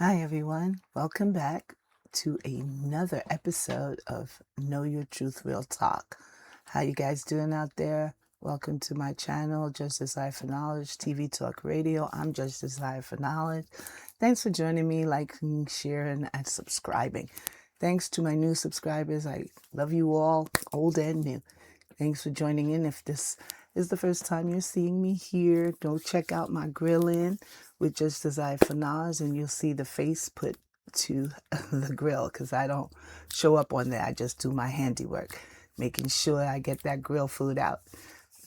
Hi, everyone. Welcome back to another episode of Know Your Truth Real Talk. How you guys doing out there? Welcome to my channel, Judge Desire for Knowledge, TV Talk Radio. I'm Judge Desire for Knowledge. Thanks for joining me, liking, sharing, and subscribing. Thanks to my new subscribers. I love you all, old and new. Thanks for joining in. If this is the first time you're seeing me here, go check out my grill in with Just Desire for Knowledge, and you'll see the face put to the grill because I don't show up on there. I just do my handiwork, making sure I get that grill food out.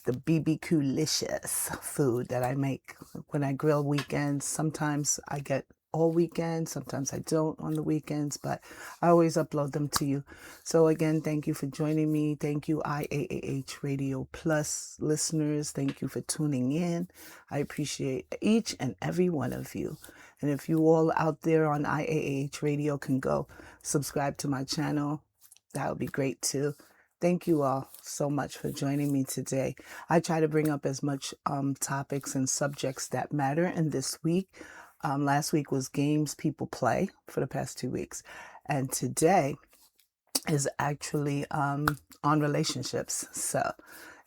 The BBQ-licious food that I make when I grill weekends. Sometimes I get all weekend, sometimes I don't on the weekends, but I always upload them to you. So again, thank you for joining me. Thank you, IAAH Radio Plus listeners. Thank you for tuning in. I appreciate each and every one of you. And if you all out there on IAAH Radio can go subscribe to my channel, that would be great too. Thank you all so much for joining me today. I try to bring up as much topics and subjects that matter. And this week, last week was games people play for the past 2 weeks. And today is actually on relationships. So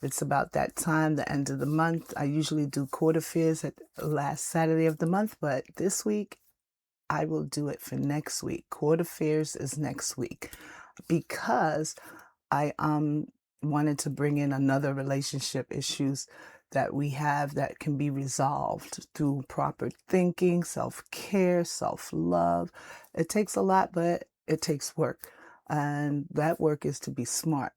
it's about that time, the end of the month. I usually do quarter fears at the last Saturday of the month, but this week I will do it for next week. Quarter fears is next week because I wanted to bring in another relationship issues that we have that can be resolved through proper thinking, self-care, self-love. It takes a lot, but it takes work. And that work is to be smart.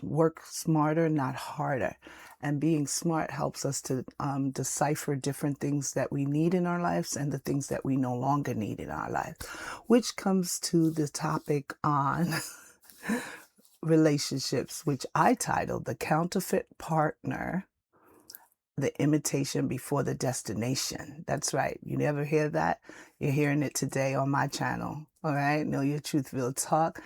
Work smarter, not harder. And being smart helps us to decipher different things that we need in our lives and the things that we no longer need in our lives, which comes to the topic on relationships, which I titled The Counterfeit Partner, the Imitation Before the Destination. That's right. You never hear that? You're hearing it today on my channel. All right. Know Your Truth Real Talk.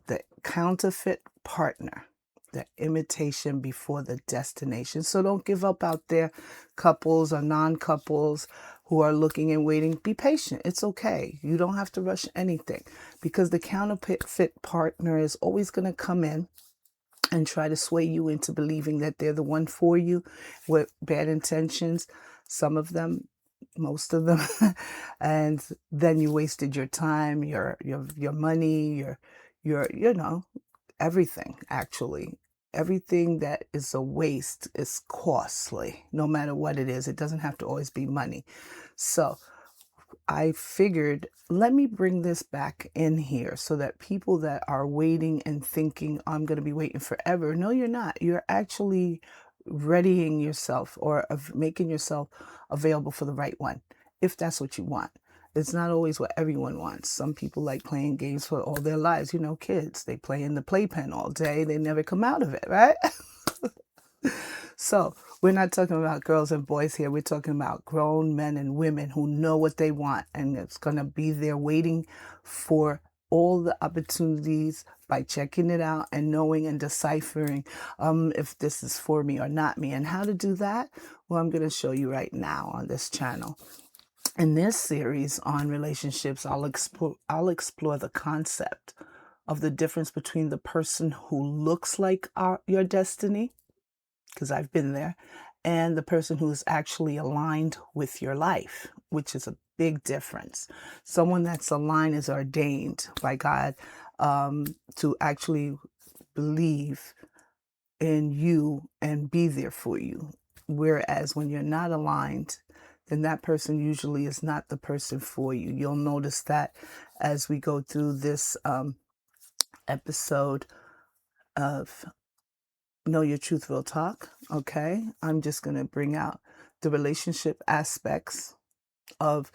The Counterfeit Partner, the Imitation Before the Destination. So don't give up out there, couples or non-couples who are looking and waiting. Be patient. It's okay. You don't have to rush anything because the counterfeit partner is always going to come in and try to sway you into believing that they're the one for you with bad intentions. Some of them, most of them. And then you wasted your time, your money, your everything. Actually, everything that is a waste is costly, no matter what it is. It doesn't have to always be money. So I figured, let me bring this back in here so that people that are waiting and thinking, I'm going to be waiting forever. No, you're not. You're actually readying yourself or making yourself available for the right one, if that's what you want. It's not always what everyone wants. Some people like playing games for all their lives. You know, kids, they play in the playpen all day. They never come out of it, right? So we're not talking about girls and boys here. We're talking about grown men and women who know what they want, and it's going to be there waiting for all the opportunities by checking it out and knowing and deciphering if this is for me or not me. And how to do that? Well, I'm going to show you right now on this channel. In this series on relationships, I'll explore the concept of the difference between the person who looks like your destiny, because I've been there, and the person who's actually aligned with your life, which is a big difference. Someone that's aligned is ordained by God to actually believe in you and be there for you. Whereas when you're not aligned, then that person usually is not the person for you. You'll notice that as we go through this episode of Know Your Truth Real Talk. Okay, I'm just going to bring out the relationship aspects of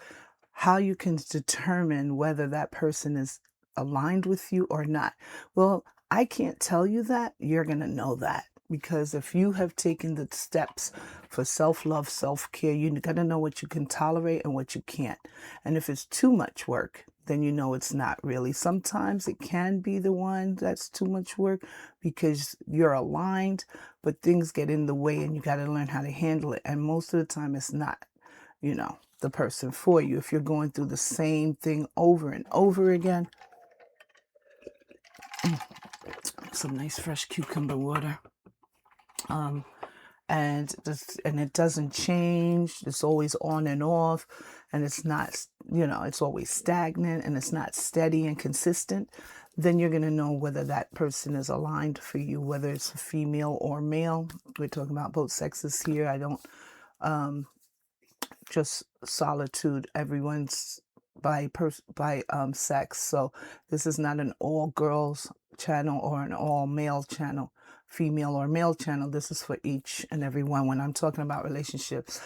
how you can determine whether that person is aligned with you or not. Well, I can't tell you that. You're going to know that. Because if you have taken the steps for self-love, self-care, you got to know what you can tolerate and what you can't. And if it's too much work, then you know it's not really. Sometimes it can be the one that's too much work because you're aligned, but things get in the way and you got to learn how to handle it. And most of the time it's not, you know. the person for you. If you're going through the same thing over and over again, some nice fresh cucumber water. And it doesn't change. It's always on and off, and it's not, it's always stagnant, and it's not steady and consistent. Then you're going to know whether that person is aligned for you, whether it's a female or male. We're talking about both sexes here. I don't just solitude everyone's by sex. So this is not an all girls channel or an all male channel, female or male channel. This is for each and every one. When I'm talking about relationships,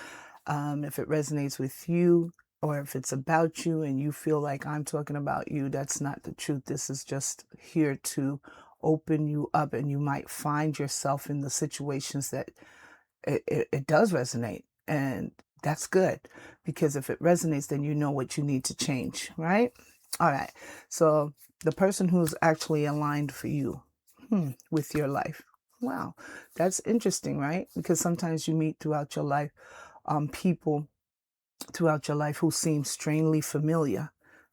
if it resonates with you, or if it's about you and you feel like I'm talking about you, that's not the truth. This is just here to open you up, and you might find yourself in the situations that it does resonate. And that's good, because if it resonates, then you know what you need to change, right? All right. So the person who's actually aligned for you with your life. Wow. That's interesting, right? Because sometimes you meet throughout your life people throughout your life who seem strangely familiar,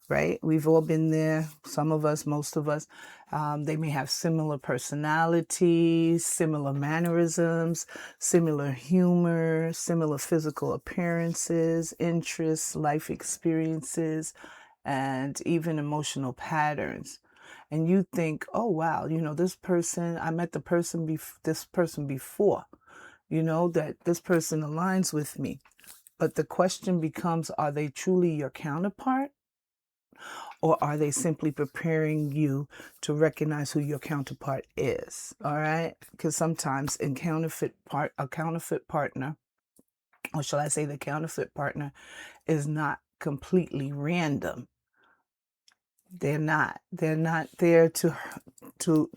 right? We've all been there. Some of us, most of us. They may have similar personalities, similar mannerisms, similar humor, similar physical appearances, interests, life experiences, and even emotional patterns. And you think, oh, wow, this person, I met this person before, that this person aligns with me. But the question becomes, are they truly your counterpart? Or are they simply preparing you to recognize who your counterpart is? All right? Because sometimes a counterfeit partner, or shall I say the counterfeit partner, is not completely random. They're not there to,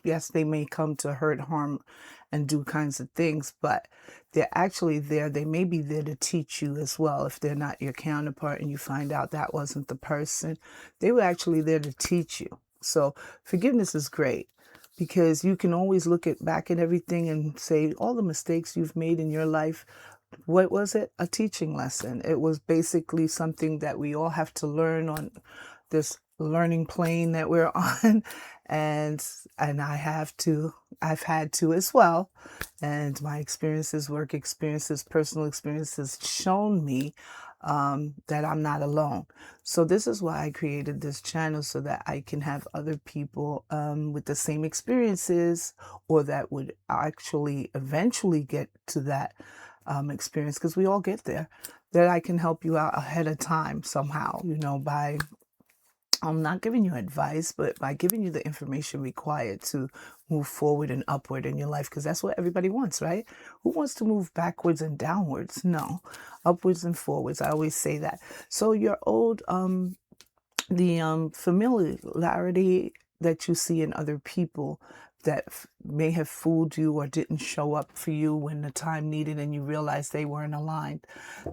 yes, they may come to hurt, harm, and do kinds of things, but they're actually there. They may be there to teach you as well. If they're not your counterpart and you find out that wasn't the person, they were actually there to teach you. So forgiveness is great, because you can always look back at everything and say, all the mistakes you've made in your life, what was it? A teaching lesson. It was basically something that we all have to learn on this learning plane that we're on. And I've had to as well. And my experiences, work experiences, personal experiences shown me that I'm not alone. So this is why I created this channel, so that I can have other people with the same experiences, or that would actually eventually get to that experience, because we all get there, that I can help you out ahead of time somehow, by I'm not giving you advice, but by giving you the information required to move forward and upward in your life, because that's what everybody wants, right? Who wants to move backwards and downwards? No, upwards and forwards. I always say that. So your old, the familiarity that you see in other people that may have fooled you or didn't show up for you when the time needed, and you realize they weren't aligned,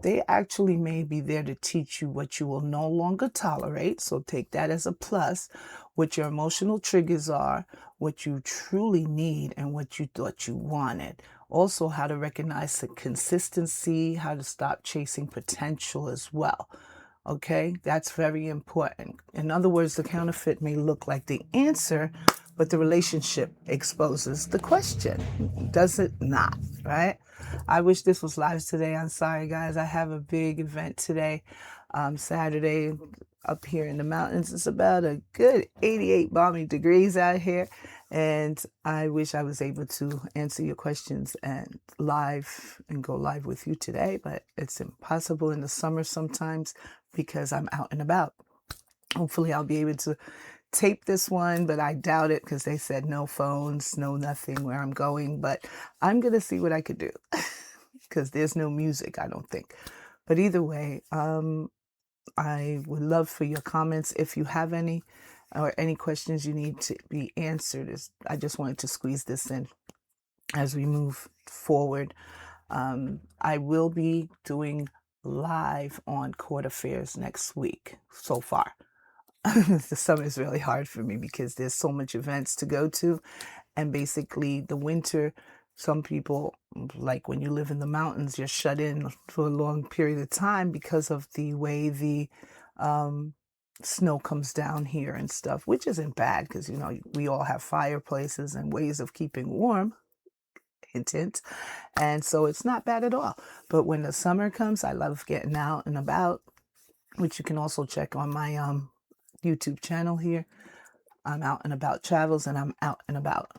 they actually may be there to teach you what you will no longer tolerate. So take that as a plus, what your emotional triggers are, what you truly need, and what you thought you wanted. Also, how to recognize the consistency, how to stop chasing potential as well. Okay, that's very important. In other words, the counterfeit may look like the answer, but the relationship exposes the question. Does it not? Right? I wish this was live today. I'm sorry, guys. I have a big event today, Saturday, up here in the mountains. It's about a good 88 balmy degrees out here. And I wish I was able to answer your questions and go live with you today, but it's impossible in the summer sometimes because I'm out and about. Hopefully I'll be able to tape this one, but I doubt it, because they said no phones, no nothing where I'm going, but I'm going to see what I could do, because there's no music, I don't think. But either way, I would love for your comments if you have any, or any questions you need to be answered. I just wanted to squeeze this in as we move forward. I will be doing live on court affairs next week so far. The summer is really hard for me because there's so much events to go to, and basically the winter Some people, like when you live in the mountains, you're shut in for a long period of time because of the way the um, snow comes down here and stuff, which isn't bad because, you know, we all have fireplaces and ways of keeping warm. Hint, hint. And so it's not bad at all. But when the summer comes, I love getting out and about, which you can also check on my YouTube channel here. I'm out and about travels, and I'm out and about.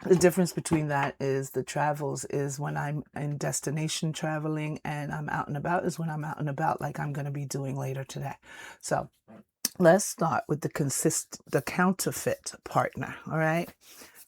The difference between that is the travels is when I'm in destination traveling, and I'm out and about is when I'm out and about like I'm going to be doing later today. So let's start with the counterfeit partner. All right.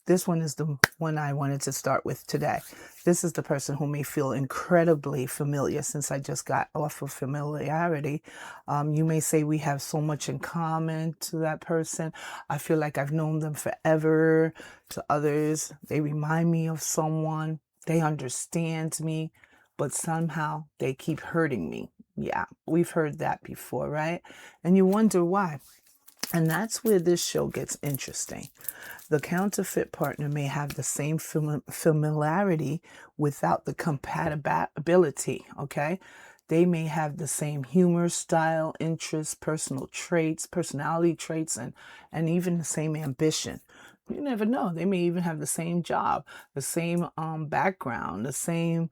This one is the one I wanted to start with today. This is the person who may feel incredibly familiar since I just got off of familiarity. You may say we have so much in common to that person. I feel like I've known them forever. To others, they remind me of someone. They understand me, but somehow they keep hurting me. Yeah, we've heard that before, right? And you wonder why. And that's where this show gets interesting. The counterfeit partner may have the same familiarity without the compatibility, okay? They may have the same humor, style, interests, personality traits, and even the same ambition. You never know. They may even have the same job, the same background, the same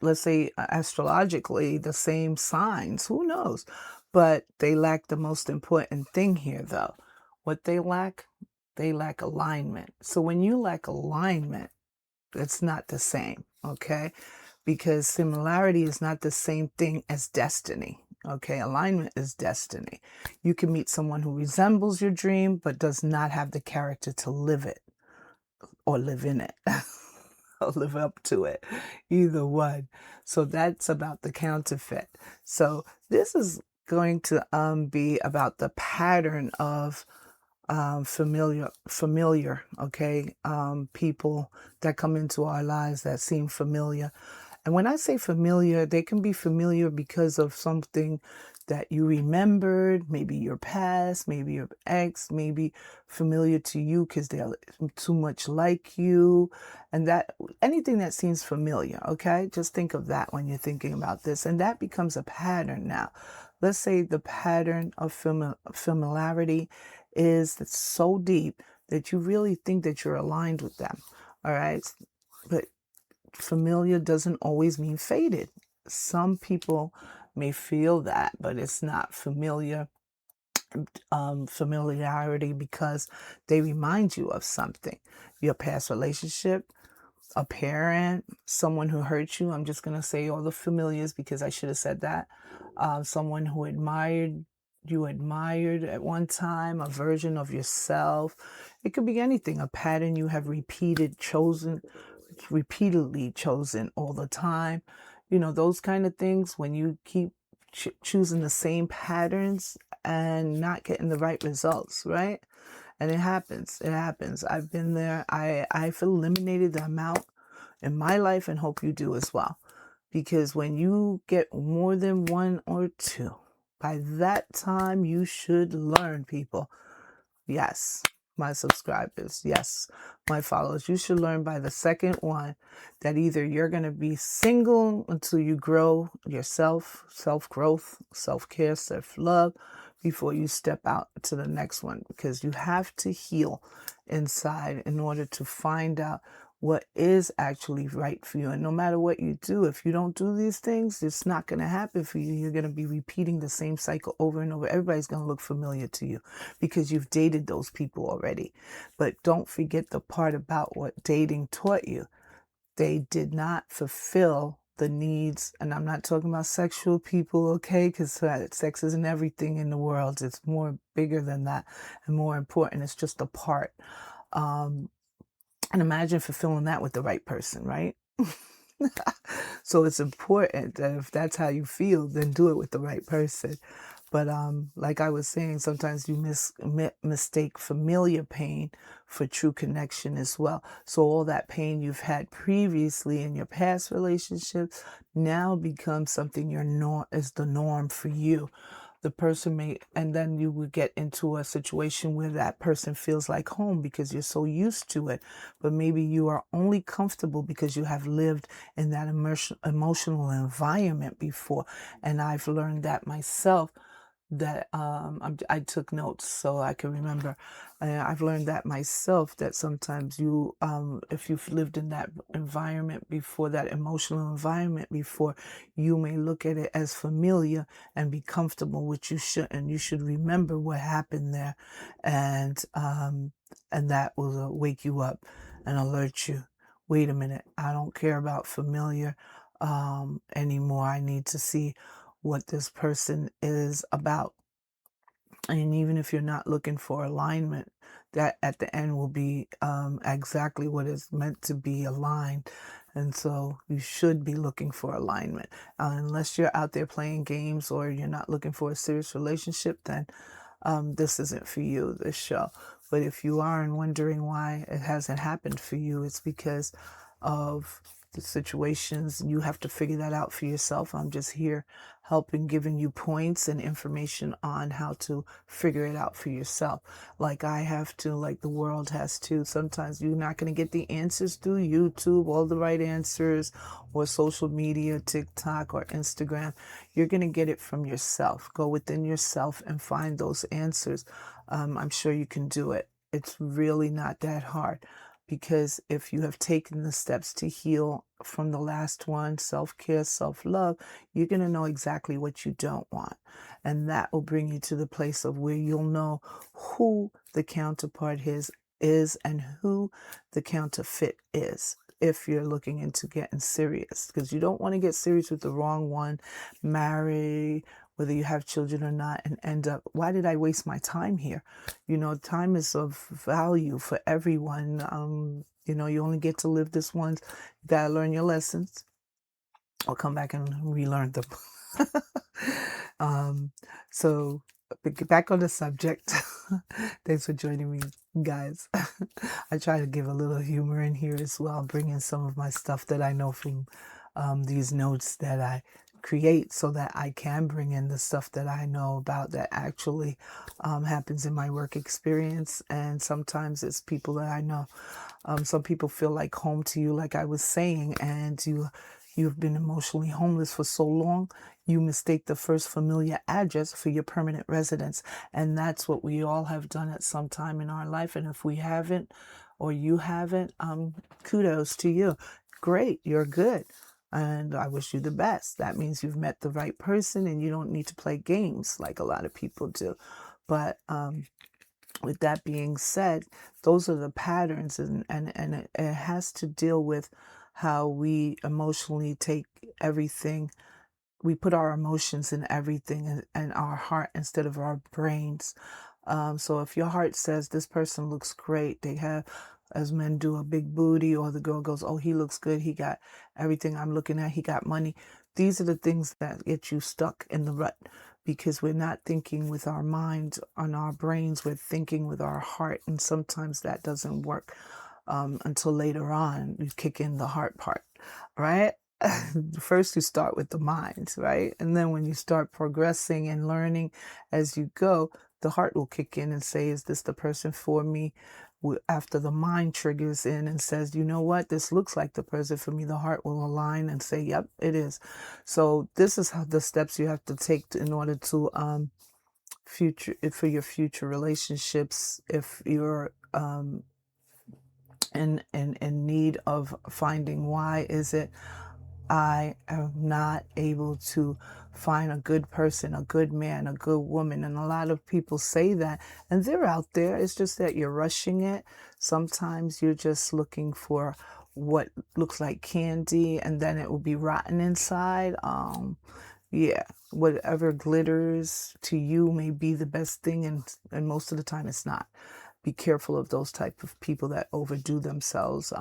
let's say astrologically the same signs, who knows, but they lack the most important thing here though. What they lack alignment. So when you lack alignment, it's not the same, okay? Because similarity is not the same thing as destiny. Okay, alignment is destiny. You can meet someone who resembles your dream but does not have the character to live it or live in it. Or live up to it, either one. So that's about the counterfeit. So this is going to be about the pattern of familiar, okay, people that come into our lives that seem familiar. And when I say familiar, they can be familiar because of something that you remembered, maybe your past, maybe your ex, maybe familiar to you because they're too much like you, and that anything that seems familiar, okay? Just think of that when you're thinking about this, and that becomes a pattern now. Let's say the pattern of familiarity is so deep that you really think that you're aligned with them, all right? But familiar doesn't always mean faded. Some people may feel that, but it's not familiarity because they remind you of something. Your past relationship, a parent, someone who hurt you. I'm just going to say all the familiars because I should have said that. Someone who admired at one time, a version of yourself. It could be anything, a pattern you have repeatedly chosen all the time. You know, those kind of things when you keep choosing the same patterns and not getting the right results, right? And it happens. I've been there. I've eliminated them out in my life and hope you do as well. Because when you get more than one or two, by that time you should learn, people. Yes, my subscribers. Yes, my followers. You should learn by the second one that either you're going to be single until you grow yourself, self-growth, self-care, self-love, before you step out to the next one. Because you have to heal inside in order to find out what is actually right for you. And no matter what you do, if you don't do these things, it's not going to happen for you. You're going to be repeating the same cycle over and over. Everybody's going to look familiar to you because you've dated those people already. But don't forget the part about what dating taught you. They did not fulfill the needs, and I'm not talking about sexual people, okay, because sex isn't everything in the world. It's more bigger than that and more important. It's just a part. And imagine fulfilling that with the right person, right? So it's important that if that's how you feel, then do it with the right person. But like I was saying, sometimes you mistake familiar pain for true connection as well. So all that pain you've had previously in your past relationships now becomes something is the norm for you. the person may, and then you would get into a situation where that person feels like home because you're so used to it. But maybe you are only comfortable because you have lived in that emotional environment before. And I've learned that myself, that I took notes so I can remember. I've learned that myself, that sometimes you, if you've lived in that environment before, that emotional environment before, you may look at it as familiar and be comfortable, which you shouldn't. You should remember what happened there, and that will wake you up and alert you. Wait a minute, I don't care about familiar anymore. I need to see what this person is about. And even if you're not looking for alignment, that at the end will be exactly what is meant to be aligned. And so you should be looking for alignment. Unless you're out there playing games or you're not looking for a serious relationship, then this isn't for you, this show. But if you are and wondering why it hasn't happened for you, it's because of the situations. You have to figure that out for yourself. I'm just here helping, giving you points and information on how to figure it out for yourself. Like I have to, like the world has to. Sometimes you're not going to get the answers through YouTube, all the right answers, or social media, TikTok or Instagram. You're going to get it from yourself. Go within yourself and find those answers. I'm sure you can do it. It's really not that hard, because if you have taken the steps to heal from the last one, self-care, self-love, you're going to know exactly what you don't want. And that will bring you to the place of where you'll know who the counterpart is and who the counterfeit is, if you're looking into getting serious, because you don't want to get serious with the wrong one, marry, whether you have children or not, and end up, why did I waste my time here? Time is of value for everyone. You only get to live this once. You gotta learn your lessons or come back and relearn them. um, so get back on the subject. Thanks for joining me, guys. I try to give a little humor in here as well, bring in some of my stuff that I know from these notes that I create, so that I can bring in the stuff that I know about that actually happens in my work experience. And sometimes it's people that I know. Some people feel like home to you, like I was saying, and you've been emotionally homeless for so long, you mistake the first familiar address for your permanent residence. And that's what we all have done at some time in our life. And if we haven't, or you haven't, kudos to you. Great, you're good. And I wish you the best. That means you've met the right person and you don't need to play games like a lot of people do. But with that being said, those are the patterns, and it has to deal with how we emotionally take everything. We put our emotions in everything, and our heart instead of our brains. So if your heart says this person looks great, they have, as men do, a big booty, or the girl goes, oh, he looks good, he got everything I'm looking at, he got money. These are the things that get you stuck in the rut, because we're not thinking with our minds and our brains, we're thinking with our heart. And sometimes that doesn't work until later on. You kick in the heart part, right? First you start with the mind, right? And then when you start progressing and learning as you go, the heart will kick in and say, is this the person for me? After the mind triggers in and says, you know what, this looks like the person for me, the heart will align and say, yep, it is. So this is how the steps you have to take in order to for your future relationships. If you're in need of finding, why is it I am not able to find a good person, a good man, a good woman? And a lot of people say that, and they're out there. It's just that you're rushing it. Sometimes you're just looking for what looks like candy, and then it will be rotten inside. Yeah, whatever glitters to you may be the best thing, and most of the time it's not. Be careful of those type of people that overdo themselves,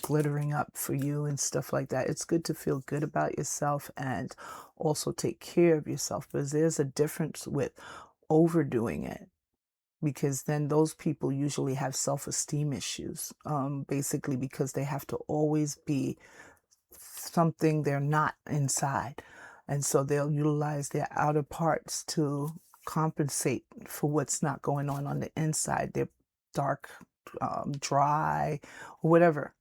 glittering up for you and stuff like that. It's good to feel good about yourself and also take care of yourself, because there's a difference with overdoing it, because then those people usually have self-esteem issues, basically because they have to always be something they're not inside. And so they'll utilize their outer parts to compensate for what's not going on the inside. They're dark, dry, whatever,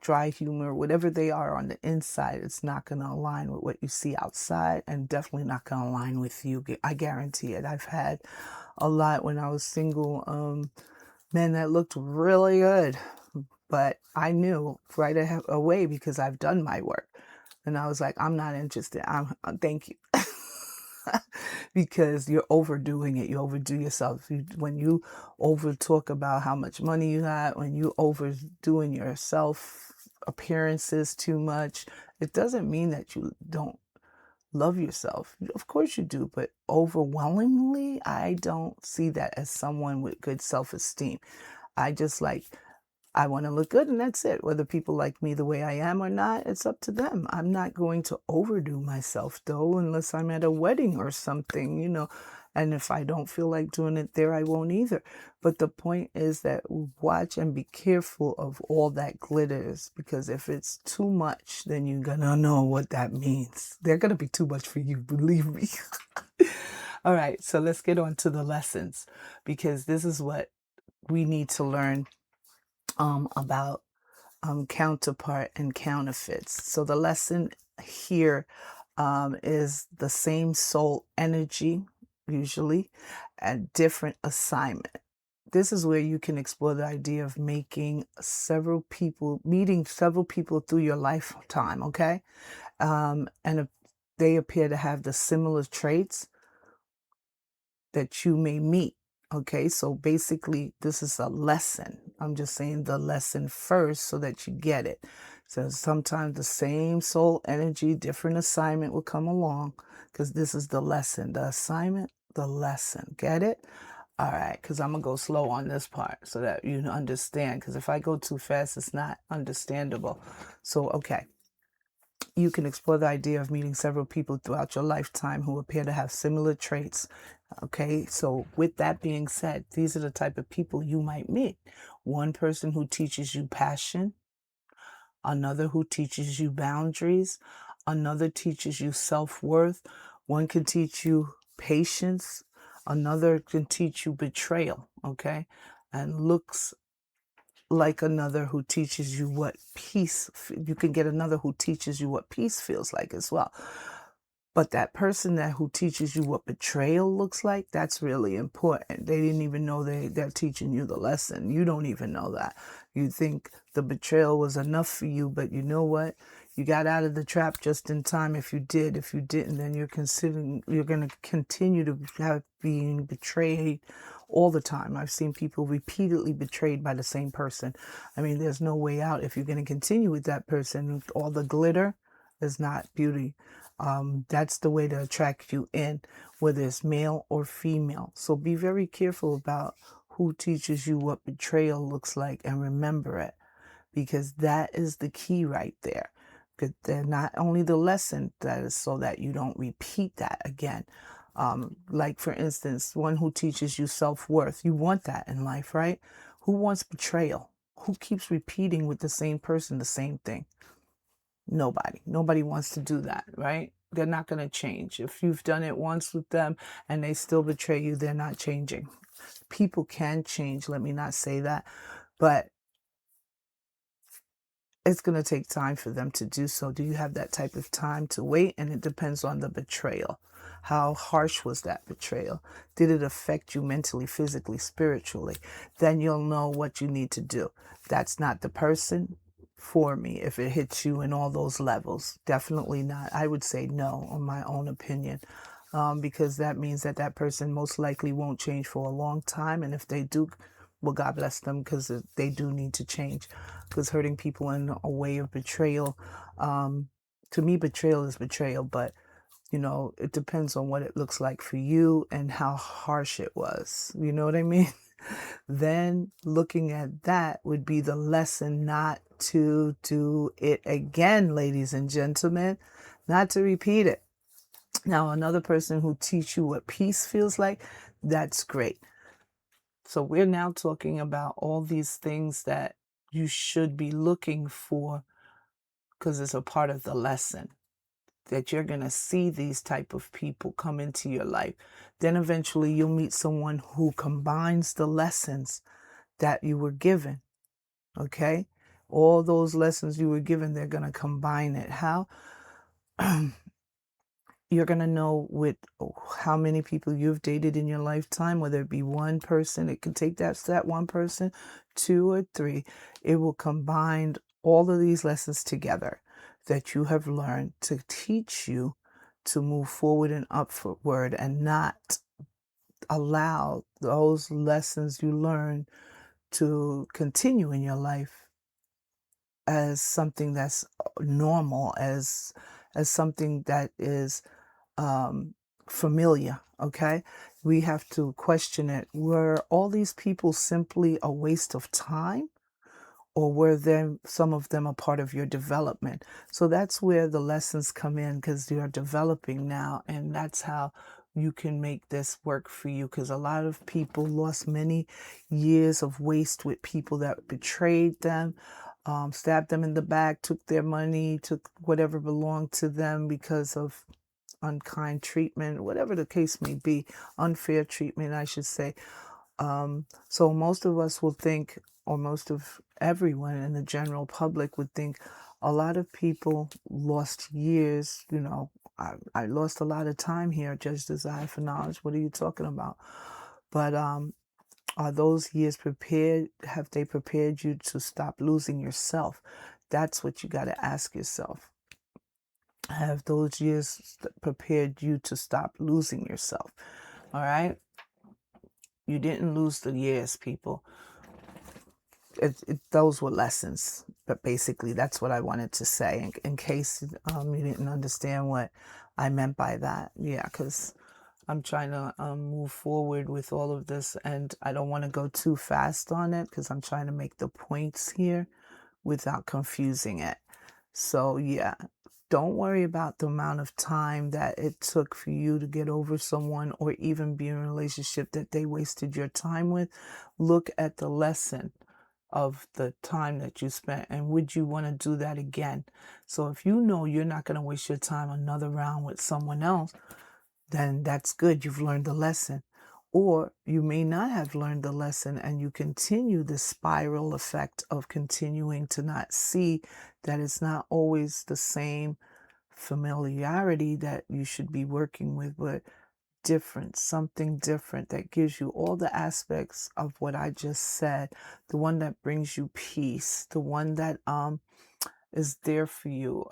dry humor, whatever they are on the inside, it's not going to align with what you see outside, and definitely not going to align with you. I guarantee it. I've had a lot when I was single, men that looked really good, but I knew right away because I've done my work. And I was like, I'm not interested. Thank you. Because you're overdoing it. You overdo yourself. When you over talk about how much money you got, when you overdoing your self appearances too much, it doesn't mean that you don't love yourself. Of course you do, but overwhelmingly, I don't see that as someone with good self-esteem. I just like, I want to look good and that's it. Whether people like me the way I am or not, it's up to them. I'm not going to overdo myself though, unless I'm at a wedding or something, you know. And if I don't feel like doing it there, I won't either. But the point is that watch and be careful of all that glitters, because if it's too much, then you're going to know what that means. They're going to be too much for you, believe me. All right, so let's get on to the lessons, because this is what we need to learn about counterpart and counterfeits. So the lesson here is the same soul energy, usually, a different assignment. This is where you can explore the idea of meeting several people through your lifetime, okay? And if they appear to have the similar traits that you may meet. Okay, so basically, this is a lesson. I'm just saying the lesson first so that you get it. So sometimes the same soul energy, different assignment will come along, because this is the lesson, the assignment, the lesson. Get it? All right, because I'm going to go slow on this part so that you understand, because if I go too fast, it's not understandable. So, okay. You can explore the idea of meeting several people throughout your lifetime who appear to have similar traits. Okay, so with that being said, these are the type of people you might meet. One person who teaches you passion, another who teaches you boundaries, another teaches you self-worth. One can teach you patience, another can teach you betrayal, okay? And looks like another who teaches you what peace, you can get another who teaches you what peace feels like as well. But that person who teaches you what betrayal looks like, that's really important. They didn't even know they're teaching you the lesson. You don't even know that. You think the betrayal was enough for you, but you know what? You got out of the trap just in time. If you did, if you didn't, then you're going to continue to have being betrayed all the time. I've seen people repeatedly betrayed by the same person. I mean, there's no way out. If you're going to continue with that person, all the glitter is not beauty. That's the way to attract you in, whether it's male or female. So be very careful about who teaches you what betrayal looks like, and remember it, because that is the key right there. Because they're not only the lesson, that is so that you don't repeat that again. Like for instance, one who teaches you self-worth. You want that in life, right? Who wants betrayal? Who keeps repeating with the same person the same thing? Nobody wants to do that, right? They're not going to change. If you've done it once with them and they still betray you, they're not changing. People can change, let me not say that, but it's going to take time for them to do so. Do you have that type of time to wait? And it depends on the betrayal. How harsh was that betrayal? Did it affect you mentally, physically, spiritually? Then you'll know what you need to do. That's not the person for me if it hits you in all those levels. Definitely not. I would say no, on my own opinion, because that means that that person most likely won't change for a long time. And if they do, well, God bless them, because they do need to change. Because hurting people in a way of betrayal, to me, betrayal is betrayal, but you know, it depends on what it looks like for you and how harsh it was. You know what I mean? Then looking at that would be the lesson not to do it again, ladies and gentlemen, not to repeat it. Now, another person who teach you what peace feels like, that's great. So we're now talking about all these things that you should be looking for, because it's a part of the lesson. that you're going to see these type of people come into your life. Then eventually you'll meet someone who combines the lessons that you were given. Okay? All those lessons you were given, they're going to combine it. How? You're going to know with how many people you've dated in your lifetime, whether it be one person, it can take that one person, 2 or 3. It will combine all of these lessons together that you have learned to teach you to move forward and upward, and not allow those lessons you learn to continue in your life as something that's normal, as something that is familiar. Okay, we have to question it. Were all these people simply a waste of time, or were some of them a part of your development? So that's where the lessons come in, because you're developing now, and that's how you can make this work for you. Because a lot of people lost many years of waste with people that betrayed them, stabbed them in the back, took their money, took whatever belonged to them because of unkind treatment, whatever the case may be, unfair treatment, I should say. So most of us will think, or most of everyone in the general public would think, a lot of people lost years. I lost a lot of time here, Judge Desire for Knowledge. What are you talking about? But are those years prepared? Have they prepared you to stop losing yourself? That's what you got to ask yourself. Have those years prepared you to stop losing yourself? All right? You didn't lose the years, people. Those were lessons. But basically, that's what I wanted to say, in case you didn't understand what I meant by that. Yeah, because I'm trying to move forward with all of this, and I don't want to go too fast on it, because I'm trying to make the points here without confusing it. So yeah, don't worry about the amount of time that it took for you to get over someone, or even be in a relationship that they wasted your time with. Look at the lesson of the time that you spent, and would you want to do that again? So if you know you're not going to waste your time another round with someone else, then that's good. You've learned the lesson. Or you may not have learned the lesson, and you continue the spiral effect of continuing to not see that it's not always the same familiarity that you should be working with, but different, something different that gives you all the aspects of what I just said, the one that brings you peace, the one that is there for you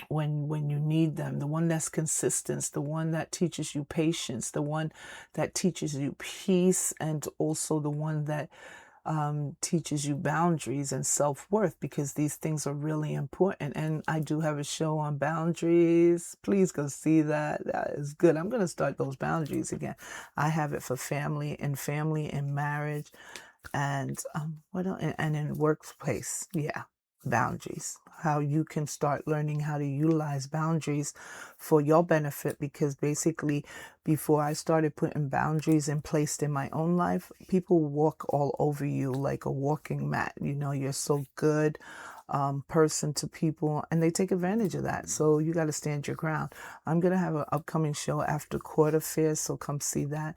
when you need them, the one that's consistent, the one that teaches you patience, the one that teaches you peace, and also the one that teaches you boundaries and self-worth, because these things are really important. And I do have a show on boundaries. Please go see that. That is good. I'm going to start those boundaries again. I have it for family and marriage, and what else? And in workplace. Yeah, boundaries. How you can start learning how to utilize boundaries for your benefit, because basically, before I started putting boundaries in place in my own life, people walk all over you like a walking mat. You're so good person to people, and they take advantage of that. So you got to stand your ground. I'm going to have an upcoming show after court affairs, so come see that.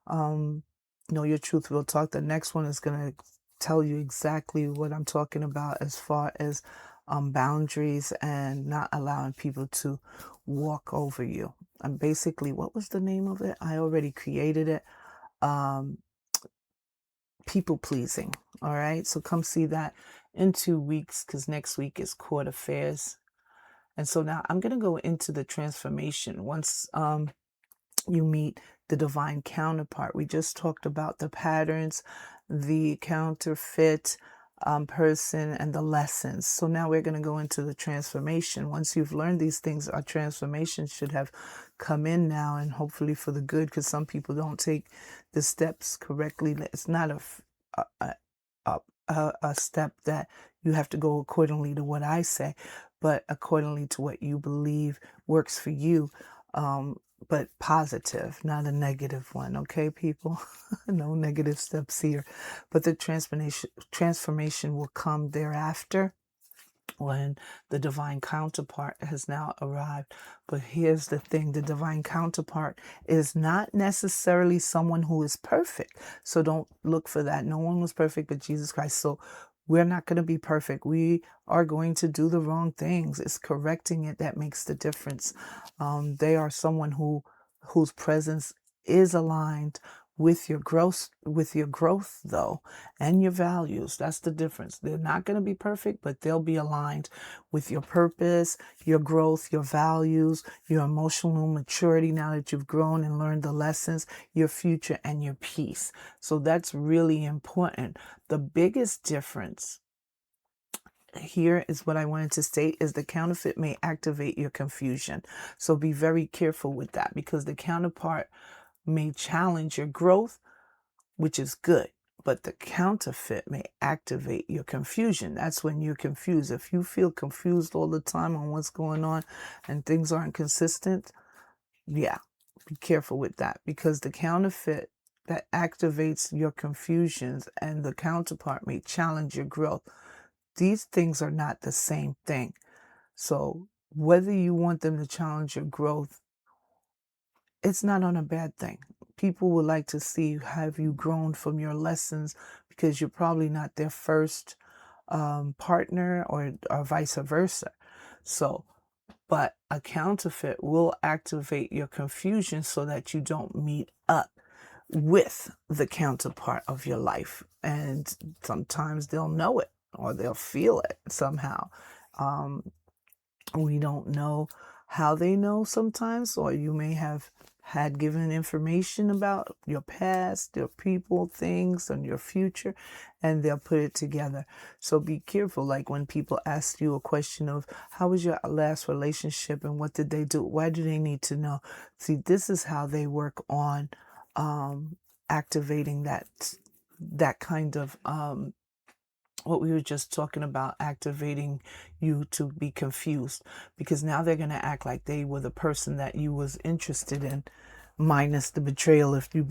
Know Your Truth, Real Talk. The next one is going to tell you exactly what I'm talking about as far as boundaries and not allowing people to walk over you. And basically, what was the name of it? I already created it. People pleasing. All right. So come see that in 2 weeks, because next week is court affairs. And so now I'm going to go into the transformation. Once you meet the divine counterpart. We just talked about the patterns, the counterfeit person, and the lessons. So now we're going to go into the transformation. Once you've learned these things, our transformation should have come in now, and hopefully for the good, because some people don't take the steps correctly. It's not a step that you have to go accordingly to what I say, but accordingly to what you believe works for you. But positive, not a negative one. Okay, people? No negative steps here. But the transformation will come thereafter. when the divine counterpart has now arrived. But here's the thing, the divine counterpart is not necessarily someone who is perfect. So don't look for that. No one was perfect but Jesus Christ. So we're not going to be perfect. We are going to do the wrong things. It's correcting it that makes the difference. They are someone whose presence is aligned with your growth though, and your values. That's the difference. They're not going to be perfect, but they'll be aligned with your purpose, your growth, your values, your emotional maturity now that you've grown and learned the lessons, your future, and your peace. So that's really important. The biggest difference here is what I wanted to state is the counterfeit may activate your confusion. So be very careful with that, because the counterpart may challenge your growth, which is good. But the counterfeit may activate your confusion. That's when you're confused. If you feel confused all the time on what's going on and things aren't consistent, yeah, be careful with that, because the counterfeit that activates your confusions and the counterpart may challenge your growth. These things are not the same thing. So whether you want them to challenge your growth, it's not on a bad thing. People would like to see, have you grown from your lessons, because you're probably not their first partner, or vice versa. So, but a counterfeit will activate your confusion so that you don't meet up with the counterpart of your life. And sometimes they'll know it or they'll feel it somehow. We don't know how they know sometimes, or you may have had given information about your past, your people, things, and your future, and they'll put it together. So be careful. Like when people ask you a question of how was your last relationship and what did they do? Why do they need to know? See, this is how they work on activating that kind of what we were just talking about, activating you to be confused, because now they're going to act like they were the person that you was interested in, minus the betrayal. If you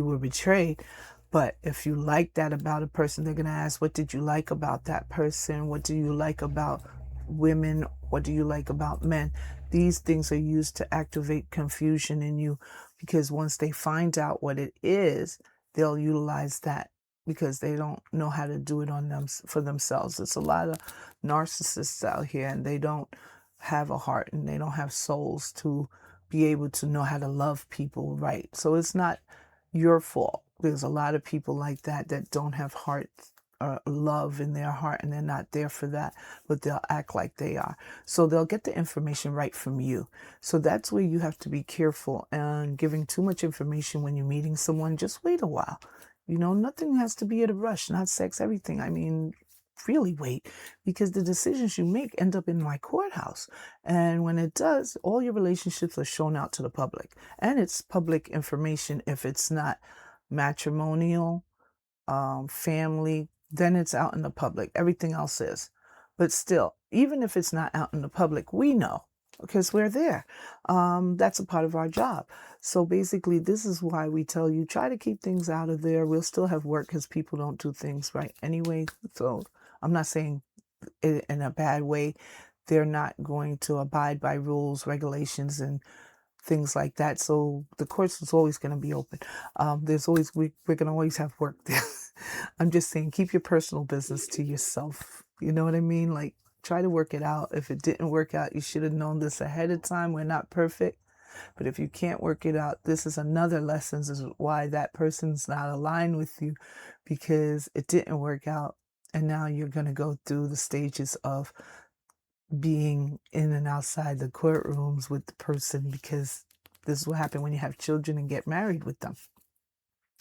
were betrayed. But if you like that about a person, they're going to ask, what did you like about that person? What do you like about women? What do you like about men? These things are used to activate confusion in you, because once they find out what it is, they'll utilize that, because they don't know how to do it on them for themselves. There's a lot of narcissists out here, and they don't have a heart and they don't have souls to be able to know how to love people right. So it's not your fault. There's a lot of people like that don't have heart or love in their heart, and they're not there for that, but they'll act like they are. So they'll get the information right from you. So that's where you have to be careful, and giving too much information when you're meeting someone. Just wait a while. Nothing has to be at a rush, not sex, everything. I mean, really wait, because the decisions you make end up in my courthouse. And when it does, all your relationships are shown out to the public. And it's public information if it's not matrimonial, family, then it's out in the public. Everything else is. But still, even if it's not out in the public, we know, because we're there. That's a part of our job. So basically, this is why we tell you, try to keep things out of there. We'll still have work because people don't do things right anyway. So I'm not saying it in a bad way. They're not going to abide by rules, regulations, and things like that. So the course is always going to be open. There's always, we're going to always have work there. I'm just saying, keep your personal business to yourself. You know what I mean? Like, try to work it out. If it didn't work out, you should have known this ahead of time. We're not perfect. But if you can't work it out, this is another lesson, is why that person's not aligned with you, because it didn't work out. And now you're going to go through the stages of being in and outside the courtrooms with the person, because this is what happened when you have children and get married with them.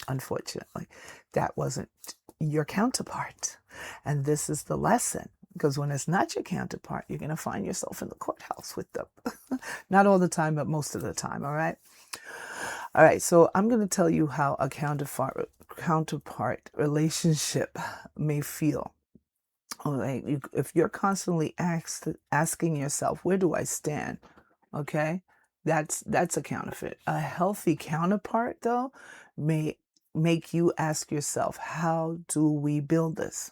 Unfortunately, that wasn't your counterpart. And this is the lesson, because when it's not your counterpart, you're going to find yourself in the courthouse with them. Not all the time, but most of the time. All right. All right. So I'm going to tell you how a counterpart relationship may feel. All right. If you're constantly asking yourself, where do I stand? Okay. That's a counterfeit. A healthy counterpart, though, may make you ask yourself, how do we build this?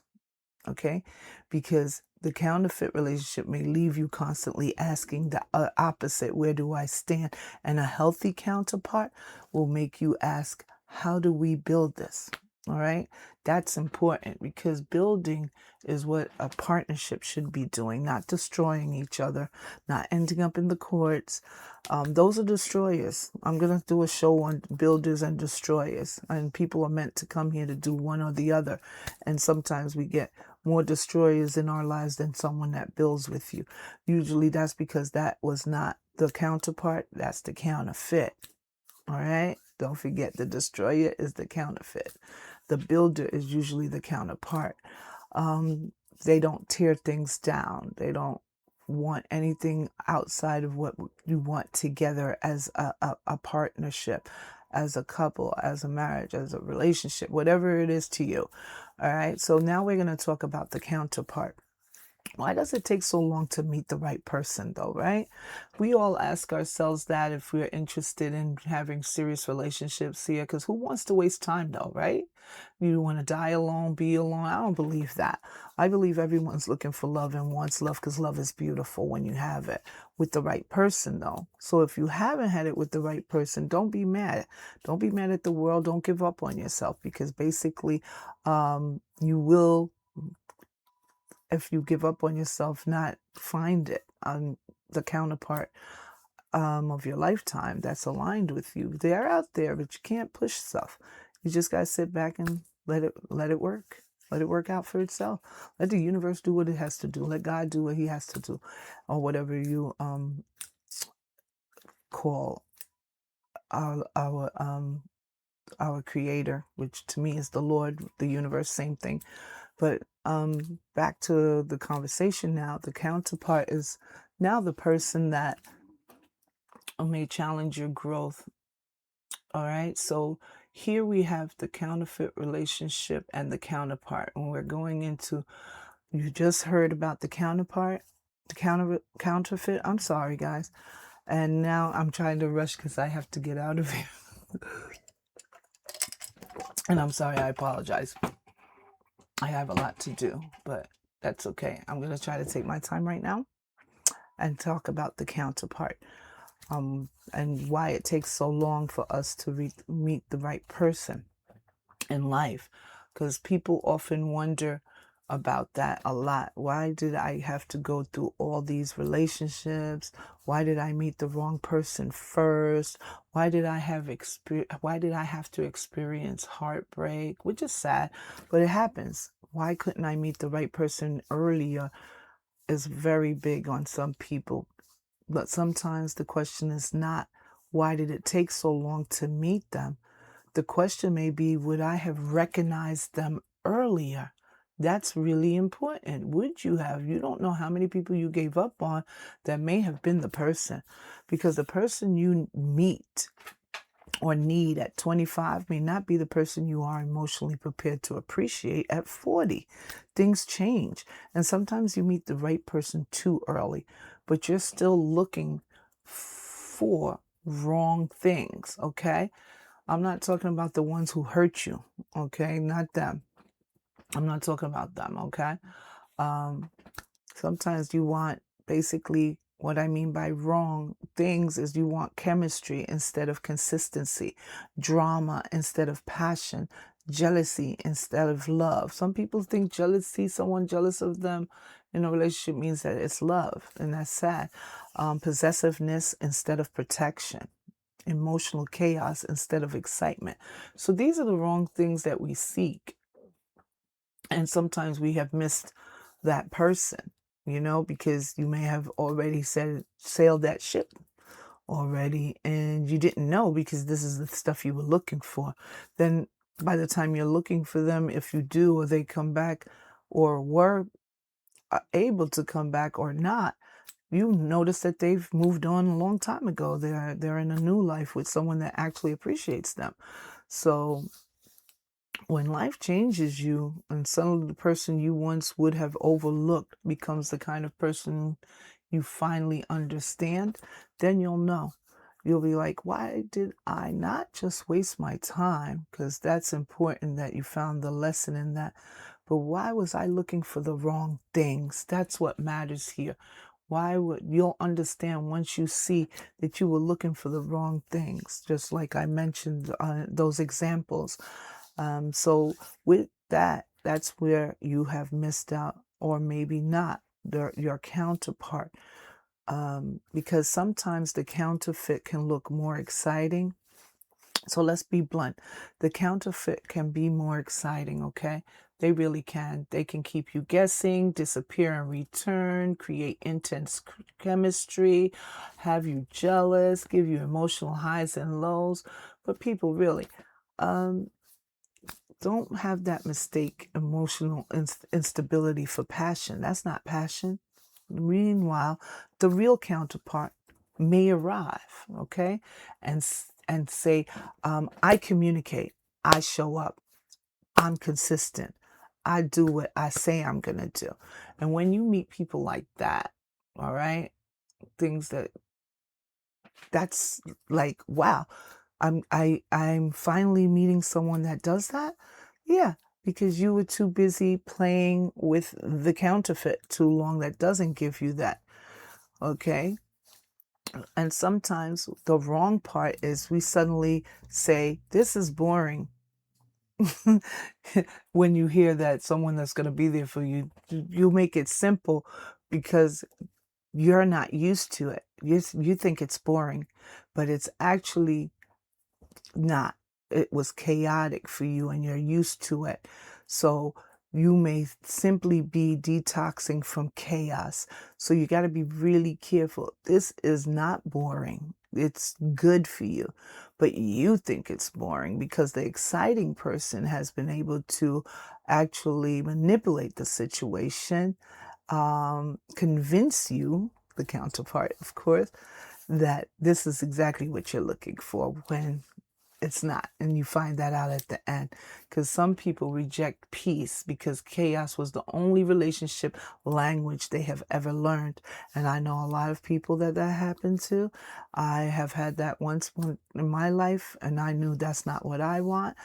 Okay. Because The counterfeit relationship may leave you constantly asking the opposite, where do I stand? And a healthy counterpart will make you ask, how do we build this? All right. That's important, because building is what a partnership should be doing, not destroying each other, not ending up in the courts. Those are destroyers. I'm going to do a show on builders and destroyers, and people are meant to come here to do one or the other. And sometimes we get more destroyers in our lives than someone that builds with you. Usually that's because that was not the counterpart, that's the counterfeit. All right? Don't forget, the destroyer is the counterfeit. The builder is usually the counterpart. They don't tear things down. They don't want anything outside of what you want together as a partnership, as a couple, as a marriage, as a relationship, whatever it is to you. All right. So now we're going to talk about the counterpart. Why does it take so long to meet the right person, though, right? We all ask ourselves that if we're interested in having serious relationships here, because who wants to waste time, though, right? You want to die alone, be alone. I don't believe that. I believe everyone's looking for love and wants love, because love is beautiful when you have it with the right person, though. So if you haven't had it with the right person, don't be mad. Don't be mad at the world. Don't give up on yourself, because basically you will, if you give up on yourself, not find it on the counterpart of your lifetime that's aligned with you. They're out there, but you can't push stuff. You just gotta sit back and let it work. Let it work out for itself. Let the universe do what it has to do. Let God do what He has to do, or whatever you call our Creator, which to me is the Lord, the universe, same thing. But back to the conversation now. The counterpart is now the person that may challenge your growth. All right. So here we have the counterfeit relationship and the counterpart. When we're going into, you just heard about the counterpart, the counterfeit. I'm sorry, guys. And now I'm trying to rush because I have to get out of here. And I'm sorry, I apologize. I have a lot to do, but that's okay. I'm going to try to take my time right now and talk about the counterpart, and why it takes so long for us to meet the right person in life. Because people often wonder about that a lot. Why did I have to go through all these relationships? Why did I meet the wrong person first? Why did I have to experience heartbreak? Which is sad, but it happens. Why couldn't I meet the right person earlier is very big on some people. But sometimes the question is not, why did it take so long to meet them? The question may be, would I have recognized them earlier? That's really important. Would you have? You don't know how many people you gave up on that may have been the person. Because the person you meet or need at 25 may not be the person you are emotionally prepared to appreciate at 40. Things change. And sometimes you meet the right person too early, but you're still looking for wrong things, okay? I'm not talking about the ones who hurt you, okay? Not them. I'm not talking about them, okay? Sometimes you want, basically, what I mean by wrong things is you want chemistry instead of consistency, drama instead of passion, jealousy instead of love. Some people think jealousy, someone jealous of them in a relationship, means that it's love, and that's sad. Possessiveness instead of protection, emotional chaos instead of excitement. So these are the wrong things that we seek. And sometimes we have missed that person, because you may have already sailed that ship already, and you didn't know, because this is the stuff you were looking for. Then by the time you're looking for them, if you do, or they come back, or were able to come back or not, you notice that they've moved on a long time ago. They're in a new life with someone that actually appreciates them. So when life changes you, and some of the person you once would have overlooked becomes the kind of person you finally understand, then you'll know. You'll be like, why did I not just waste my time? Because that's important that you found the lesson in that. but why was I looking for the wrong things? That's what matters here. Why would you'll understand once you see that you were looking for the wrong things, just like I mentioned those examples. So with that, that's where you have missed out, or maybe not your counterpart, because sometimes the counterfeit can look more exciting. So let's be blunt. The counterfeit can be more exciting, okay? They really can. They can keep you guessing, disappear and return, create intense chemistry, have you jealous, give you emotional highs and lows. But people really don't have that mistake emotional instability for passion. That's not passion. Meanwhile, the real counterpart may arrive, okay, and say, I communicate, I show up, I'm consistent, I do what I say I'm gonna do. And when you meet people like that, all right, things that's like, wow, I'm finally meeting someone that does that. Yeah, because you were too busy playing with the counterfeit too long that doesn't give you that. Okay. And sometimes the wrong part is we suddenly say, this is boring. When you hear that someone that's going to be there for you, you make it simple because you're not used to it. You think it's boring, but it's actually not. It was chaotic for you and you're used to it. So you may simply be detoxing from chaos. So you got to be really careful. This is not boring. It's good for you, but you think it's boring because the exciting person has been able to actually manipulate the situation, convince you, the counterpart, of course, that this is exactly what you're looking for when it's not. And you find that out at the end, because some people reject peace because chaos was the only relationship language they have ever learned. And I know a lot of people that happened to. I have had that once in my life, and I knew that's not what I want.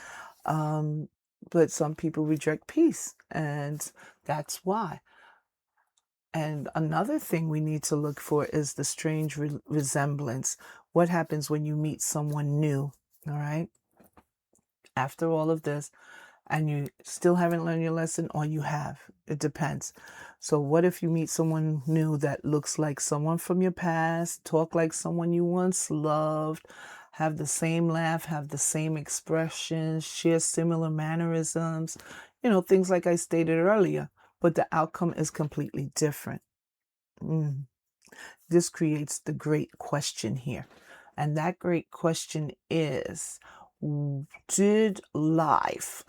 But some people reject peace, and that's why. And another thing we need to look for is the strange resemblance. What happens when you meet someone new? All right. After all of this, and you still haven't learned your lesson, or you have. It depends. So what if you meet someone new that looks like someone from your past, talk like someone you once loved, have the same laugh, have the same expressions, share similar mannerisms, things like I stated earlier, but the outcome is completely different. This creates the great question here. And that great question is, did life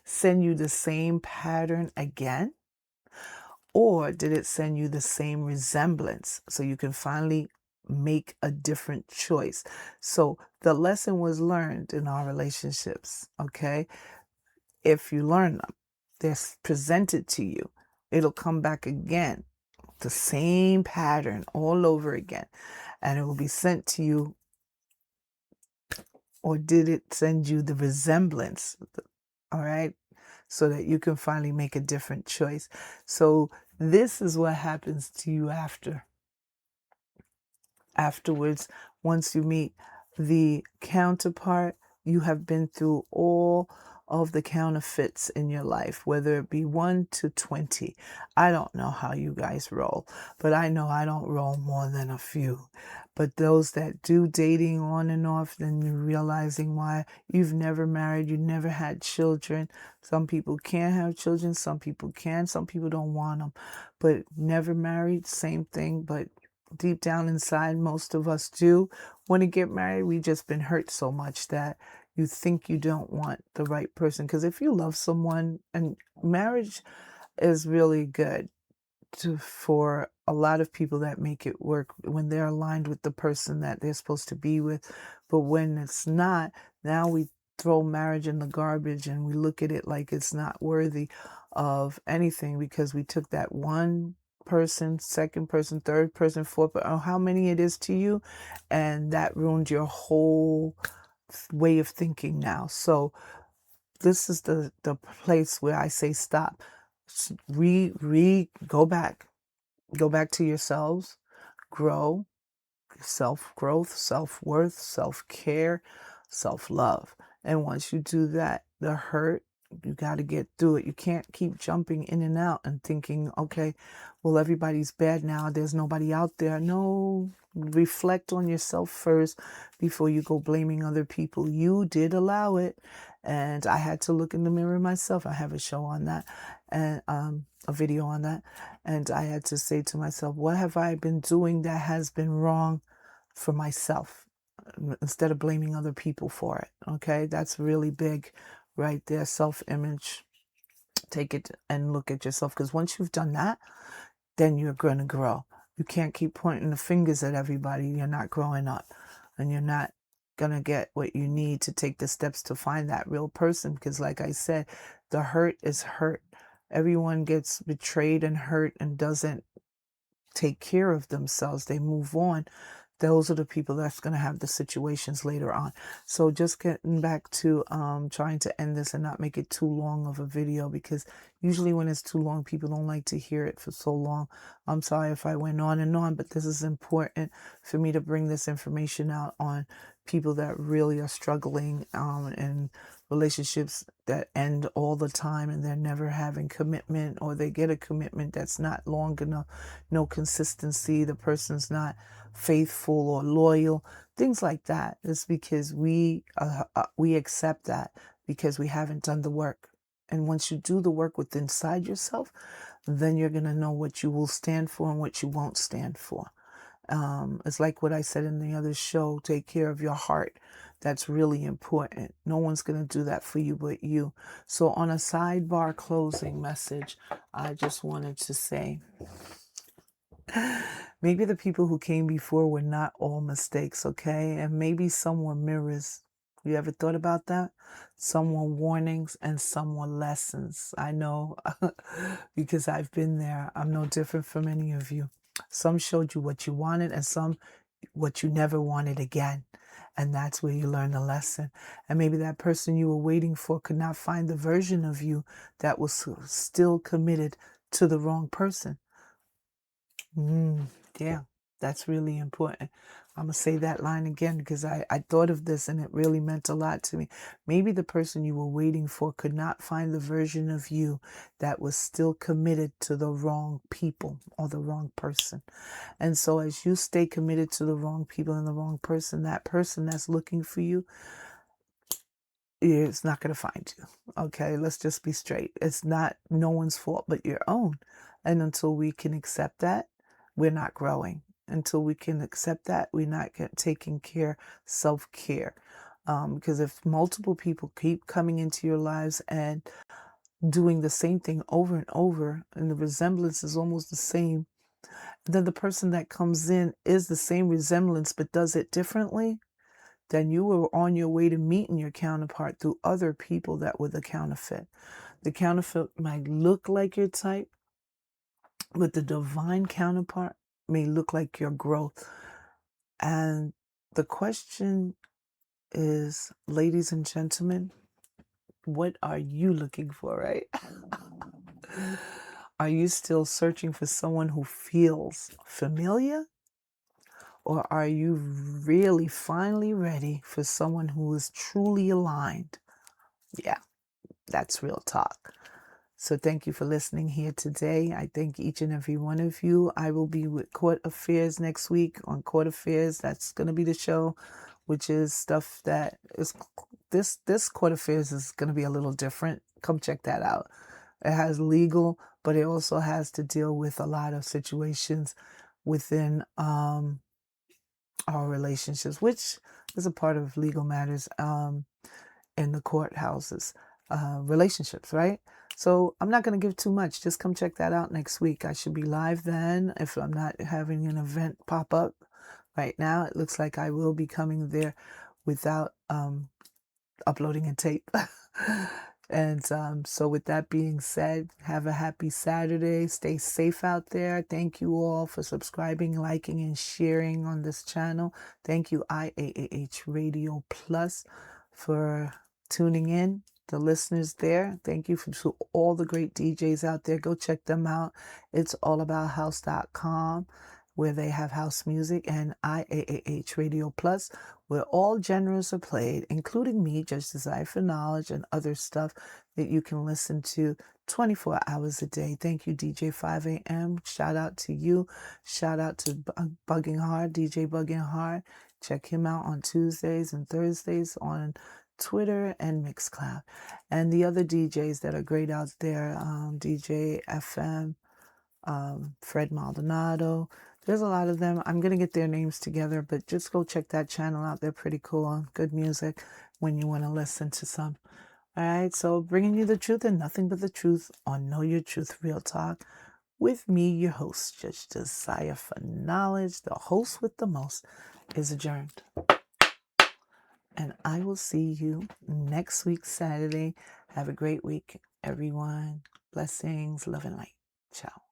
send you the same pattern again? Or did it send you the same resemblance so you can finally make a different choice? So the lesson was learned in our relationships, okay? If you learn them, they're presented to you. It'll come back again, the same pattern all over again, and it will be sent to you. Or did it send you the resemblance? All right, so that you can finally make a different choice. So this is what happens to you afterwards. Once you meet the counterpart, you have been through all of the counterfeits in your life, whether it be 1 to 20. I don't know how you guys roll, but I know I don't roll more than a few. But those that do dating on and off, then you're realizing why you've never married, you never had children. Some people can have children, some people can, some people don't want them. But never married, same thing. But deep down inside, most of us do want to get married. We've just been hurt so much that you think you don't want the right person. Because if you love someone, and marriage is really good for a lot of people that make it work when they're aligned with the person that they're supposed to be with. But when it's not, now we throw marriage in the garbage and we look at it like it's not worthy of anything because we took that one person, second person, third person, fourth, or how many it is to you, and that ruined your whole way of thinking now. So this is the place where I say stop. Go back. Go back to yourselves. Grow. Self-growth, self-worth, self-care, self-love. And once you do that, the hurt, you got to get through it. You can't keep jumping in and out and thinking, okay, well, everybody's bad now. There's nobody out there. No, reflect on yourself first before you go blaming other people. You did allow it. And I had to look in the mirror myself. I have a show on that and a video on that. And I had to say to myself, what have I been doing that has been wrong for myself instead of blaming other people for it? Okay, that's really big right there. Self-image. Take it and look at yourself, because once you've done that, then you're going to grow. You can't keep pointing the fingers at everybody. You're not growing up, and you're not going to get what you need to take the steps to find that real person, because like I said, the hurt is hurt. Everyone gets betrayed and hurt and doesn't take care of themselves. They move on. Those are the people that's going to have the situations later on. So just getting back to trying to end this and not make it too long of a video, because usually when it's too long, people don't like to hear it for so long. I'm sorry if I went on and on, but this is important for me to bring this information out on people that really are struggling in relationships that end all the time, and they're never having commitment, or they get a commitment that's not long enough, no consistency, the person's not faithful or loyal, things like that. It's because we accept that because we haven't done the work. And once you do the work within inside yourself, then you're going to know what you will stand for and what you won't stand for. It's like what I said in the other show, take care of your heart. That's really important. No one's going to do that for you but you. So on a sidebar closing message, I just wanted to say, maybe the people who came before were not all mistakes, okay? And maybe some were mirrors. You ever thought about that? Some were warnings and some were lessons. I know because I've been there. I'm no different from any of you. Some showed you what you wanted and some what you never wanted again. And that's where you learn the lesson. And maybe that person you were waiting for could not find the version of you that was still committed to the wrong person. Yeah, that's really important. I'm going to say that line again because I thought of this and it really meant a lot to me. Maybe the person you were waiting for could not find the version of you that was still committed to the wrong people or the wrong person. And so as you stay committed to the wrong people and the wrong person, that person that's looking for you, it's not going to find you. Okay, let's just be straight. It's not no one's fault but your own. And until we can accept that, we're not growing. Until we can accept that, we're not taking care, self-care. Because if multiple people keep coming into your lives and doing the same thing over and over, and the resemblance is almost the same, then the person that comes in is the same resemblance but does it differently, then you were on your way to meeting your counterpart through other people that were the counterfeit. The counterfeit might look like your type, but the divine counterpart may look like your growth. And the question is, ladies and gentlemen, what are you looking for, right? Are you still searching for someone who feels familiar? Or are you really finally ready for someone who is truly aligned? Yeah, that's real talk. So thank you for listening here today. I thank each and every one of you. I will be with Court Affairs next week on Court Affairs. That's going to be the show, which is stuff that is this Court Affairs is going to be a little different. Come check that out. It has legal, but it also has to deal with a lot of situations within our relationships, which is a part of legal matters in the courthouses, relationships, right? So I'm not going to give too much. Just come check that out next week. I should be live then if I'm not having an event pop up right now. It looks like I will be coming there without uploading a tape. And so with that being said, have a happy Saturday. Stay safe out there. Thank you all for subscribing, liking, and sharing on this channel. Thank you, IAAH Radio Plus, for tuning in. the listeners there. Thank you to all the great DJs out there. Go check them out. It's allabouthouse.com, where they have house music, and IAAH Radio Plus, where all genres are played, including me, Just Desire for Knowledge, and other stuff that you can listen to 24 hours a day. Thank you, DJ 5am. Shout out to you. Shout out to Bugging Hard, DJ Bugging Hard. Check him out on Tuesdays and Thursdays on Twitter and Mixcloud. And the other DJs that are great out there, DJ FM, Fred Maldonado. There's a lot of them. I'm going to get their names together, but just go check that channel out. They're pretty cool. Good music when you want to listen to some. All right, so bringing you the truth and nothing but the truth on Know Your Truth Real Talk with me, your host, Judge Desire for Knowledge. The host with the most is adjourned. And I will see you next week, Saturday. Have a great week, everyone. Blessings, love, and light. Ciao.